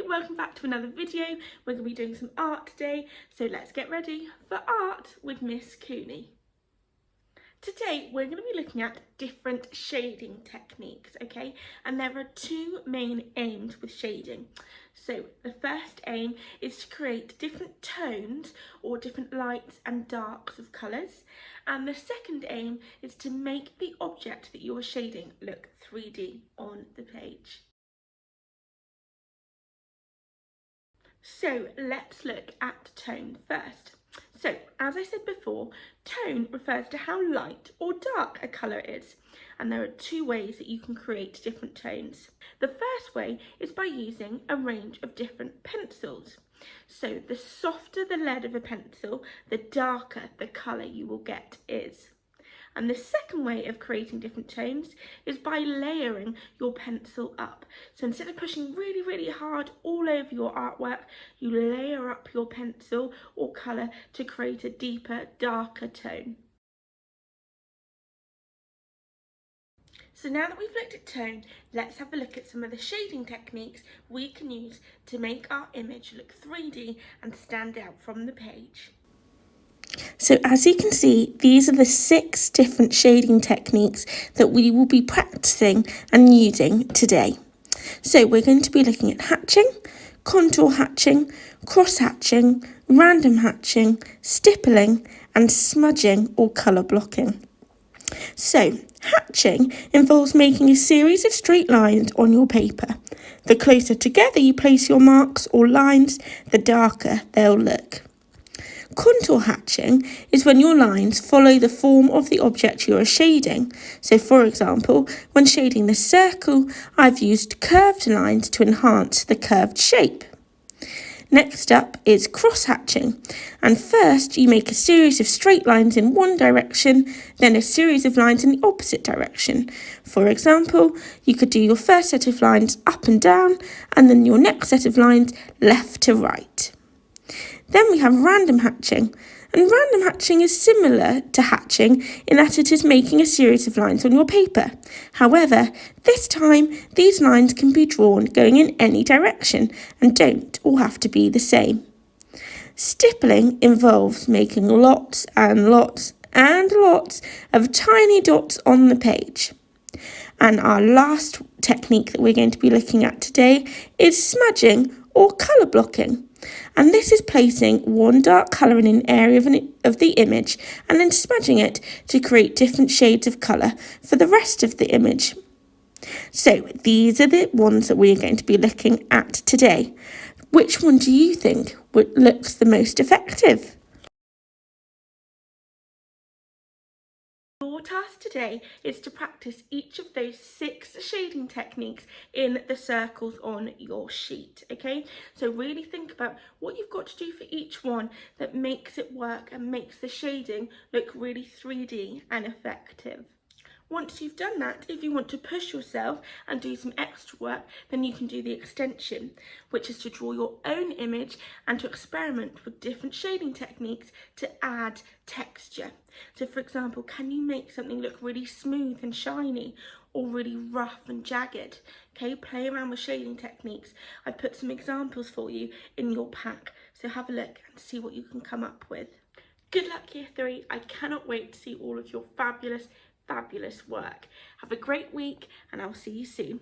welcome back to another video. We're going to be doing some art today, so let's get ready for art with Miss Cooney. Today we're going to be looking at different shading techniques, okay? And there are two main aims with shading. So the first aim is to create different tones or different lights and darks of colours. And the second aim is to make the object that you are shading look 3D on the page. So let's look at tone first. So as I said before, tone refers to how light or dark a colour is, and there are two ways that you can create different tones. The first way is by using a range of different pencils. So the softer the lead of a pencil, the darker the colour you will get is. And the second way of creating different tones is by layering your pencil up. So instead of pushing really hard all over your artwork, you layer up your pencil or colour to create a deeper, darker tone. So now that we've looked at tone, let's have a look at some of the shading techniques we can use to make our image look 3D and stand out from the page. So as you can see, these are the 6 different shading techniques that we will be practicing and using today. So we're going to be looking at hatching, contour hatching, cross hatching, random hatching, stippling and smudging or colour blocking. So hatching involves making a series of straight lines on your paper. The closer together you place your marks or lines, the darker they'll look. Contour hatching is when your lines follow the form of the object you are shading. So for example, when shading the circle, I've used curved lines to enhance the curved shape. Next up is cross hatching, and first you make a series of straight lines in one direction, then a series of lines in the opposite direction. For example, you could do your first set of lines up and down, and then your next set of lines left to right. Then we have random hatching, and random hatching is similar to hatching in that it is making a series of lines on your paper. However, this time these lines can be drawn going in any direction and don't all have to be the same. Stippling involves making lots and lots and lots of tiny dots on the page. And our last technique that we're going to be looking at today is smudging or colour blocking. And this is placing one dark colour in an area of the image and then smudging it to create different shades of colour for the rest of the image. So these are the ones that we're going to be looking at today. Which one do you think looks the most effective? Your task today is to practice each of those 6 shading techniques in the circles on your sheet, okay? So really think about what you've got to do for each one that makes it work and makes the shading look really 3D and effective. Once you've done that, if you want to push yourself and do some extra work, then you can do the extension, which is to draw your own image and to experiment with different shading techniques to add texture. So for example, can you make something look really smooth and shiny or really rough and jagged? Okay, play around with shading techniques. I've put some examples for you in your pack, so have a look and see what you can come up with. Good luck Year 3. I cannot wait to see all of your fabulous work. Have a great week and I'll see you soon.